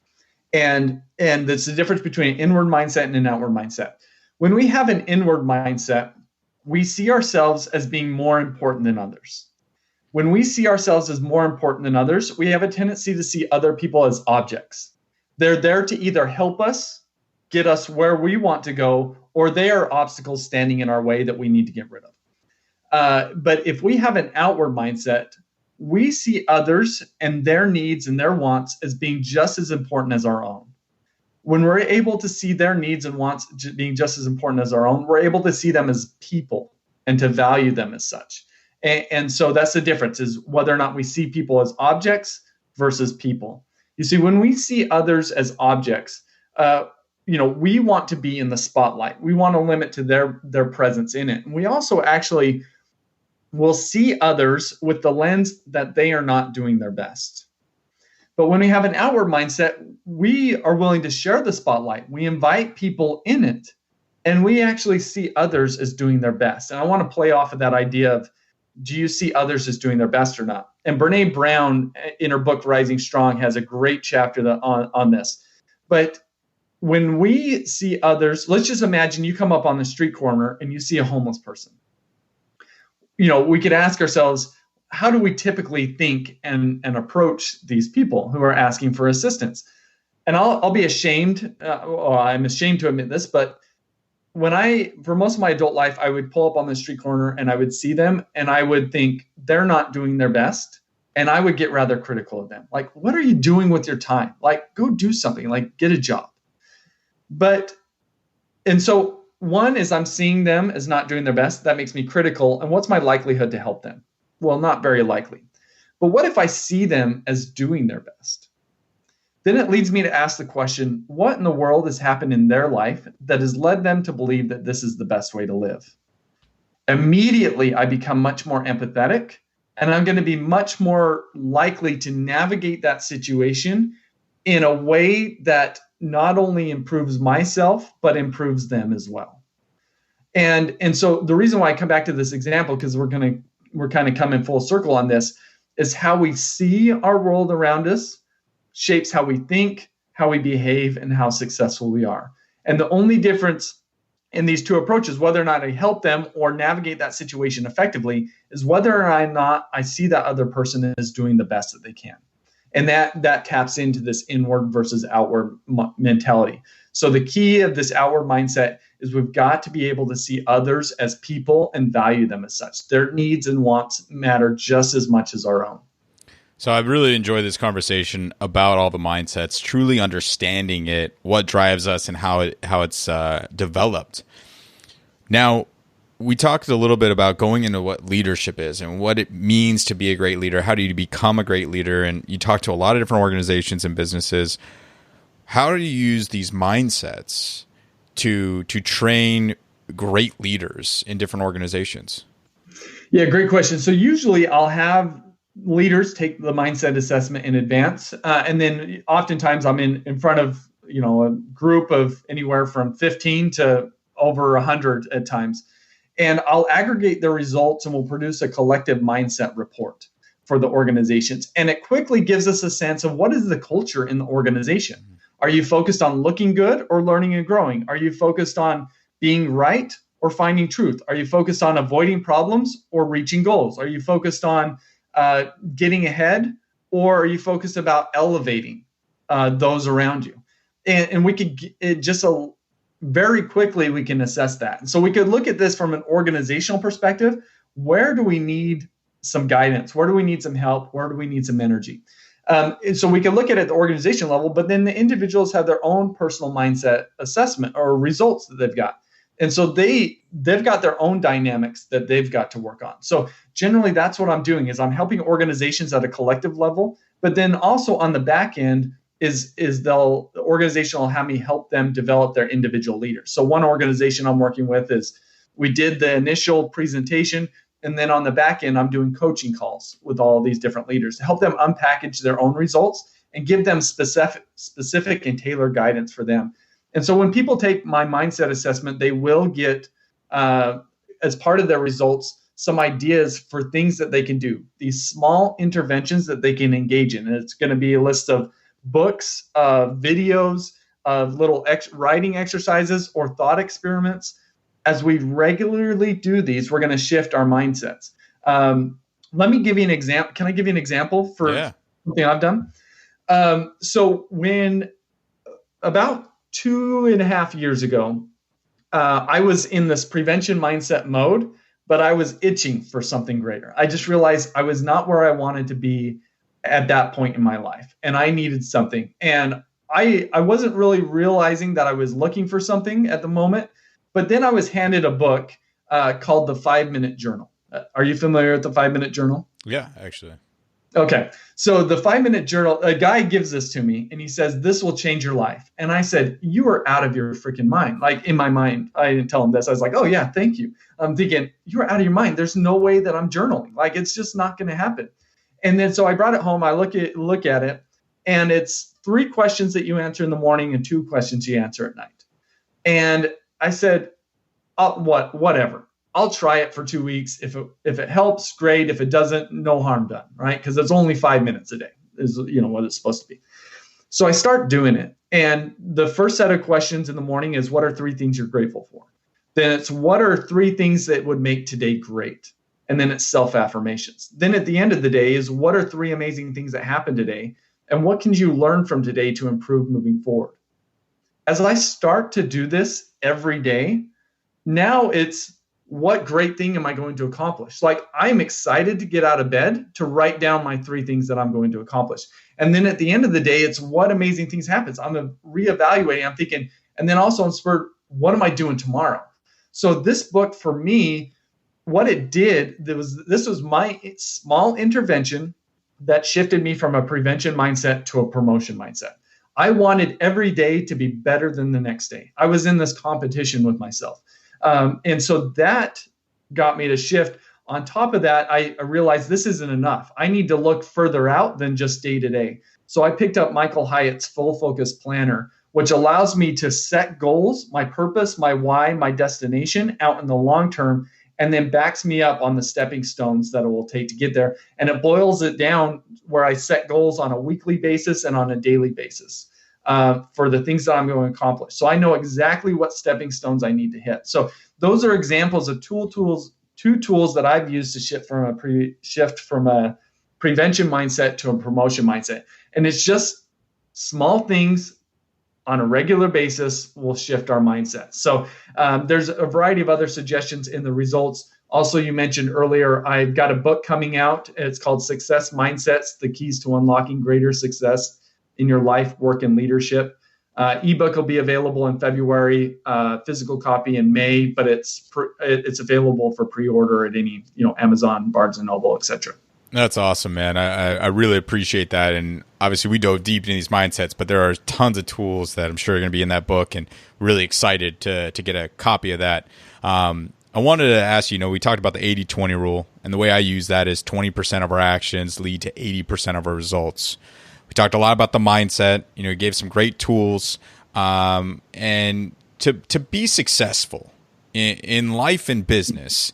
And that's the difference between an inward mindset and an outward mindset. When we have an inward mindset, we see ourselves as being more important than others. When we see ourselves as more important than others, we have a tendency to see other people as objects. They're there to either help us, get us where we want to go, or they are obstacles standing in our way that we need to get rid of. But if we have an outward mindset, we see others and their needs and their wants as being just as important as our own. When we're able to see their needs and wants being just as important as our own, we're able to see them as people and to value them as such. And so that's the difference, is whether or not we see people as objects versus people. You see, when we see others as objects, we want to be in the spotlight. We want to limit to their presence in it. And we also actually will see others with the lens that they are not doing their best. But when we have an outward mindset, we are willing to share the spotlight. We invite people in it, and we actually see others as doing their best. And I want to play off of that idea of, do you see others as doing their best or not? And Brene Brown, in her book Rising Strong, has a great chapter on this. But when we see others, let's just imagine you come up on the street corner and you see a homeless person. We could ask ourselves, how do we typically think and approach these people who are asking for assistance? And I'll be ashamed, I'm ashamed to admit this, but for most of my adult life, I would pull up on the street corner and I would see them and I would think they're not doing their best. And I would get rather critical of them. Like, what are you doing with your time? Like, go do something, like get a job. And so one is I'm seeing them as not doing their best. That makes me critical. And what's my likelihood to help them? Well, not very likely. But what if I see them as doing their best? Then it leads me to ask the question, what in the world has happened in their life that has led them to believe that this is the best way to live? Immediately, I become much more empathetic, and I'm going to be much more likely to navigate that situation in a way that not only improves myself, but improves them as well. And so the reason why I come back to this example, because we're kind of coming full circle on this, is how we see our world around us shapes how we think, how we behave, and how successful we are. And the only difference in these two approaches, whether or not I help them or navigate that situation effectively, is whether or not I see that other person is doing the best that they can. And that taps into this inward versus outward mentality. So the key of this outward mindset is we've got to be able to see others as people and value them as such. Their needs and wants matter just as much as our own. So I really enjoyed this conversation about all the mindsets, truly understanding it, what drives us, and how it's developed. Now, we talked a little bit about going into what leadership is and what it means to be a great leader. How do you become a great leader? And you talked to a lot of different organizations and businesses. How do you use these mindsets to train great leaders in different organizations? Yeah, great question. So usually I'll have leaders take the mindset assessment in advance. And then oftentimes I'm in front of, a group of anywhere from 15 to over 100 at times. And I'll aggregate the results and we'll produce a collective mindset report for the organizations. And it quickly gives us a sense of what is the culture in the organization. Are you focused on looking good or learning and growing? Are you focused on being right or finding truth? Are you focused on avoiding problems or reaching goals? Are you focused on getting ahead, or are you focused about elevating those around you? And we could very quickly we can assess that. And so we could look at this from an organizational perspective. Where do we need some guidance? Where do we need some help? Where do we need some energy? And so we can look at it at the organization level, but then the individuals have their own personal mindset assessment or results that they've got. And so they've got their own dynamics that they've got to work on. So generally that's what I'm doing is I'm helping organizations at a collective level, but then also on the back end is the organization will have me help them develop their individual leaders. So one organization I'm working with is we did the initial presentation, and then on the back end, I'm doing coaching calls with all these different leaders to help them unpackage their own results and give them specific and tailored guidance for them. And so when people take my mindset assessment, they will get, as part of their results, some ideas for things that they can do, these small interventions that they can engage in. And it's going to be a list of books, videos, of little writing exercises or thought experiments. As we regularly do these, we're going to shift our mindsets. Let me give you an example. Can I give you an example for something I've done? So when about 2.5 years ago, I was in this prevention mindset mode, but I was itching for something greater. I just realized I was not where I wanted to be at that point in my life, and I needed something. And I wasn't really realizing that I was looking for something at the moment, but then I was handed a book called The 5-Minute Journal. Are you familiar with The 5-Minute Journal? Yeah, actually. Okay. So the 5-Minute Journal, a guy gives this to me and he says, this will change your life. And I said, you are out of your freaking mind. Like in my mind, I didn't tell him this. I was like, oh yeah, thank you. I'm thinking, you're out of your mind. There's no way that I'm journaling. Like it's just not going to happen. And then so I brought it home. I look at it, and it's 3 questions that you answer in the morning and 2 questions you answer at night. And I said, whatever. I'll try it for 2 weeks. If it helps, great. If it doesn't, no harm done, right? Because it's only 5 minutes a day is what it's supposed to be. So I start doing it. And the first set of questions in the morning is, what are 3 things you're grateful for? Then it's, what are 3 things that would make today great? And then it's self-affirmations. Then at the end of the day is, what are 3 amazing things that happened today? And what can you learn from today to improve moving forward? As I start to do this every day, now it's, what great thing am I going to accomplish? Like, I'm excited to get out of bed to write down my 3 things that I'm going to accomplish. And then at the end of the day, it's, what amazing things happens. I'm reevaluating, I'm thinking, and then also inspired, what am I doing tomorrow? So this book for me, what it did, this was my small intervention that shifted me from a prevention mindset to a promotion mindset. I wanted every day to be better than the next day. I was in this competition with myself. And so that got me to shift. On top of that, I realized this isn't enough. I need to look further out than just day to day. So I picked up Michael Hyatt's Full Focus Planner, which allows me to set goals, my purpose, my why, my destination out in the long term, and then backs me up on the stepping stones that it will take to get there. And it boils it down where I set goals on a weekly basis and on a daily basis for the things that I'm going to accomplish. So I know exactly what stepping stones I need to hit. So those are examples of two tools that I've used to shift from a prevention mindset to a promotion mindset. And it's just small things on a regular basis will shift our mindset. So there's a variety of other suggestions in the results. Also, you mentioned earlier, I've got a book coming out. It's called Success Mindsets, The Keys to Unlocking Greater Success in Your Life, Work, and Leadership. Ebook will be available in February, physical copy in May, but it's available for pre-order at any, Amazon, Barnes and Noble, etc. That's awesome, man. I really appreciate that. And obviously we dove deep into these mindsets, but there are tons of tools that I'm sure are going to be in that book, and really excited to get a copy of that. I wanted to ask you, we talked about the 80-20 rule, and the way I use that is 20% of our actions lead to 80% of our results. We talked a lot about the mindset, gave some great tools, and to be successful in life and business,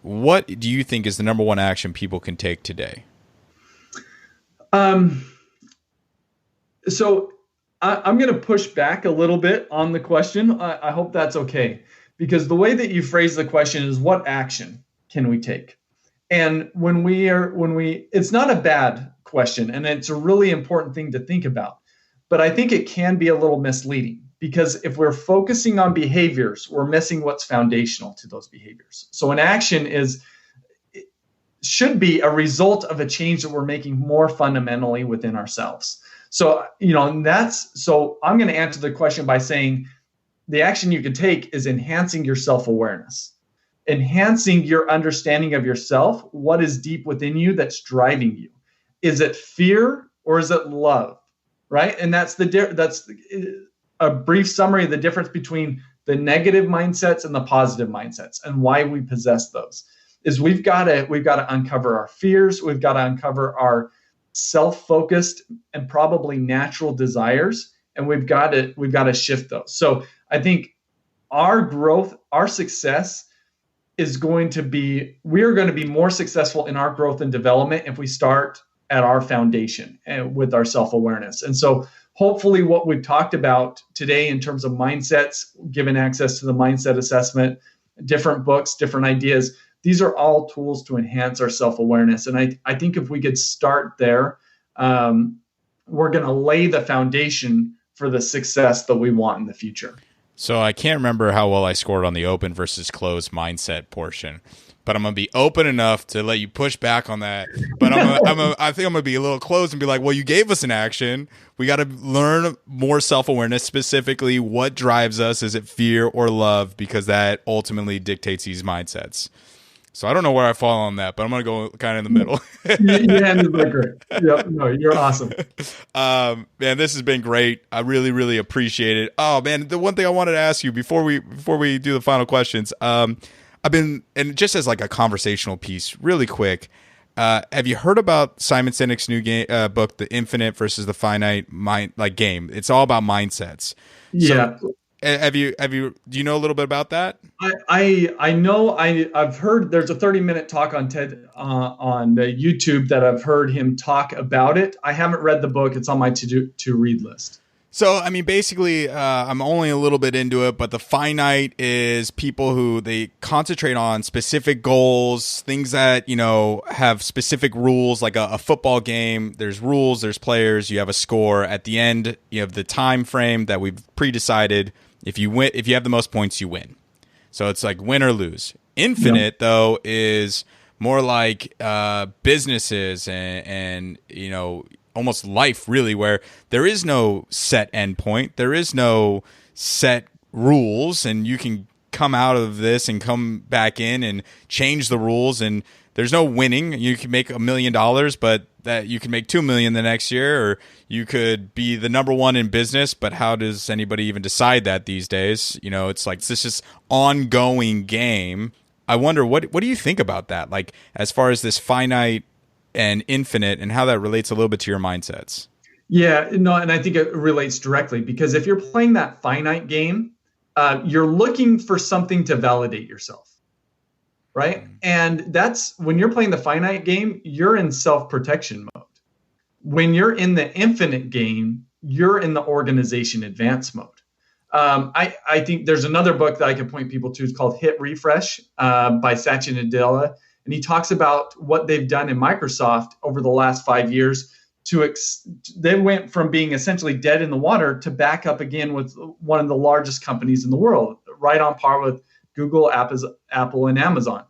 what do you think is the number one action people can take today? So I'm going to push back a little bit on the question. I hope that's okay, because the way that you phrase the question is, what action can we take? And it's not a bad question, and it's a really important thing to think about, but I think it can be a little misleading, because if we're focusing on behaviors, we're missing what's foundational to those behaviors. So an action should be a result of a change that we're making more fundamentally within ourselves. So, so I'm going to answer the question by saying the action you can take is enhancing your self-awareness, enhancing your understanding of yourself, what is deep within you that's driving you. Is it fear or is it love? Right? And that's a brief summary of the difference between the negative mindsets and the positive mindsets, and why we possess those. Is we've got to uncover our fears, we've got to uncover our self-focused and probably natural desires, and we've got to shift those. So I think our growth, our success is going to be, we're going to be more successful in our growth and development if we start at our foundation and with our self-awareness. And so hopefully what we've talked about today in terms of mindsets, given access to the mindset assessment, different books, different ideas, these are all tools to enhance our self-awareness. And I think if we could start there, we're going to lay the foundation for the success that we want in the future. So I can't remember how well I scored on the open versus closed mindset portion, but I'm going to be open enough to let you push back on that. But I think I'm going to be a little closed and be like, well, you gave us an action. We got to learn more self-awareness, specifically what drives us. Is it fear or love? Because that ultimately dictates these mindsets. So I don't know where I fall on that, but I'm going to go kind of in the middle. You handled that great. Yep, no, you're awesome. Man, this has been great. I really, really appreciate it. Oh man, the one thing I wanted to ask you before we do the final questions, I've been, and just as like a conversational piece, really quick, have you heard about Simon Sinek's new book, The Infinite versus the Finite Mind, game? It's all about mindsets. Yeah. So Do you know a little bit about that? I know I've heard there's a 30-minute talk on TED on YouTube that I've heard him talk about it. I haven't read the book. It's on my to read list. So, I mean, basically, I'm only a little bit into it, but the finite is people who they concentrate on specific goals, things that, have specific rules, like a football game. There's rules, there's players, you have a score. At the end, you have the time frame that we've pre-decided. If you have the most points, you win. So it's like win or lose. Infinite, though, is more like businesses and almost life, really, where there is no set endpoint. There is no set rules, and you can come out of this and come back in and change the rules, and there's no winning. You can make $1 million, but that you can make 2 million the next year, or you could be the number one in business, but how does anybody even decide that these days? It's like this just ongoing game. I wonder, what do you think about that? Like, as far as this finite and infinite, and how that relates a little bit to your mindsets. Yeah, no, and I think it relates directly, because if you're playing that finite game, you're looking for something to validate yourself, right? And that's when you're playing the finite game, you're in self-protection mode. When you're in the infinite game, you're in the organization advance mode. I think there's another book that I could point people to. It's called Hit Refresh by Satya Nadella. And he talks about what they've done in Microsoft over the last 5 years. They went from being essentially dead in the water to back up again with one of the largest companies in the world, right on par with Google, Apple, and Amazon.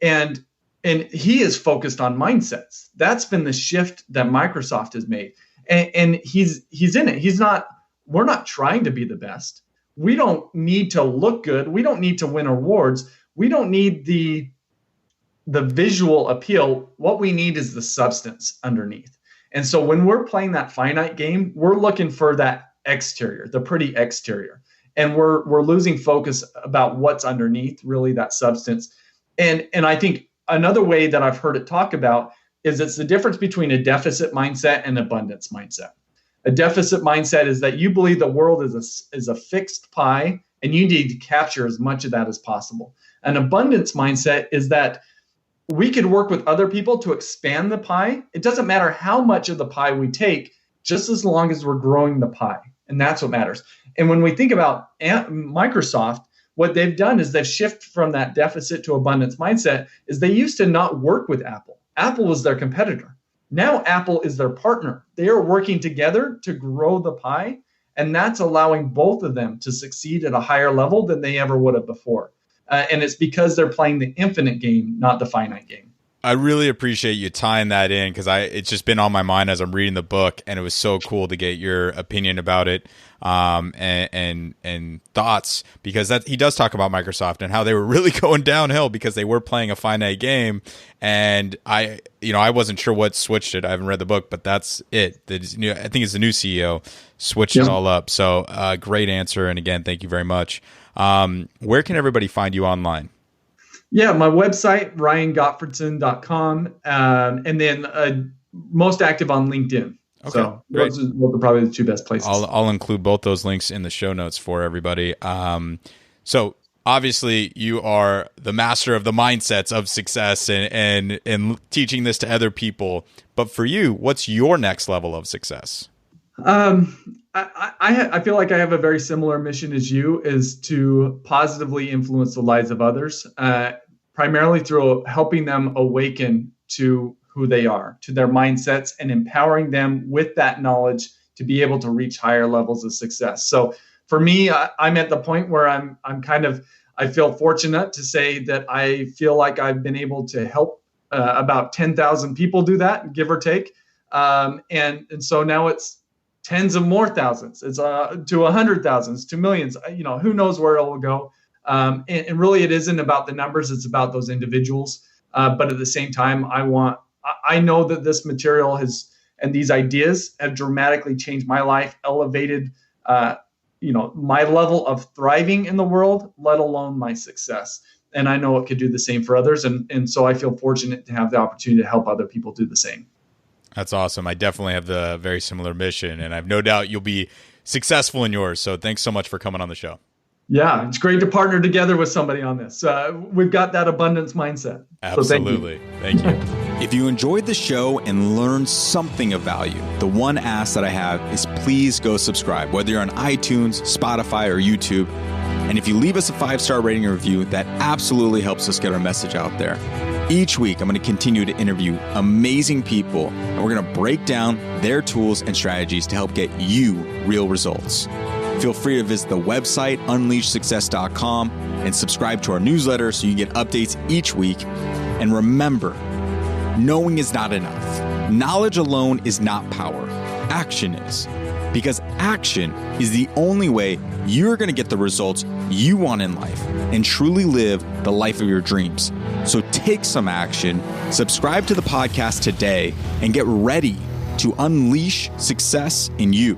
And he is focused on mindsets. That's been the shift that Microsoft has made. And he's in it. We're not trying to be the best. We don't need to look good. We don't need to win awards. We don't need the visual appeal. What we need is the substance underneath. And so when we're playing that finite game, we're looking for that exterior, the pretty exterior. And we're losing focus about what's underneath, really, that substance. And I think another way that I've heard it talk about is it's the difference between a deficit mindset and abundance mindset. A deficit mindset is that you believe the world is a fixed pie and you need to capture as much of that as possible. An abundance mindset is that we could work with other people to expand the pie. It doesn't matter how much of the pie we take, just as long as we're growing the pie. And that's what matters. And when we think about Microsoft, what they've done is they've shifted from that deficit to abundance mindset. Is they used to not work with Apple. Apple was their competitor. Now Apple is their partner. They are working together to grow the pie. And that's allowing both of them to succeed at a higher level than they ever would have before. And it's because they're playing the infinite game, not the finite game. I really appreciate you tying that in, because it's just been on my mind as I'm reading the book, and it was so cool to get your opinion about it and thoughts, because he does talk about Microsoft and how they were really going downhill because they were playing a finite game. And I wasn't sure what switched it. I haven't read the book, but that's it. I think it's the new CEO switched it all up. So great answer. And again, thank you very much. Where can everybody find you online? Yeah, my website, ryangottfredson.com, and then most active on LinkedIn. Okay, so great. Those are probably the two best places. I'll include both those links in the show notes for everybody. So obviously you are the master of the mindsets of success and teaching this to other people. But for you, what's your next level of success? I feel like I have a very similar mission as you, is to positively influence the lives of others, primarily through helping them awaken to who they are, to their mindsets, and empowering them with that knowledge to be able to reach higher levels of success. So for me, I'm at the point where I feel fortunate to say that I feel like I've been able to help about 10,000 people do that, give or take. And so now it's tens of more thousands. It's to 100,000s, to millions. Who knows where it will go. And really, it isn't about the numbers. It's about those individuals. But at the same time, I know that this material and these ideas have dramatically changed my life, elevated, my level of thriving in the world, let alone my success. And I know it could do the same for others. And so I feel fortunate to have the opportunity to help other people do the same. That's awesome. I definitely have the very similar mission, and I have no doubt you'll be successful in yours. So thanks so much for coming on the show. Yeah, it's great to partner together with somebody on this. We've got that abundance mindset. Absolutely. So thank you. If you enjoyed the show and learned something of value, the one ask that I have is please go subscribe, whether you're on iTunes, Spotify, or YouTube. And if you leave us a 5-star rating or review, that absolutely helps us get our message out there. Each week, I'm going to continue to interview amazing people, and we're going to break down their tools and strategies to help get you real results. Feel free to visit the website, unleashsuccess.com, and subscribe to our newsletter so you get updates each week. And remember, knowing is not enough. Knowledge alone is not power. Action is. Because action is the only way you're going to get the results you want in life and truly live the life of your dreams. So take some action, subscribe to the podcast today, and get ready to unleash success in you.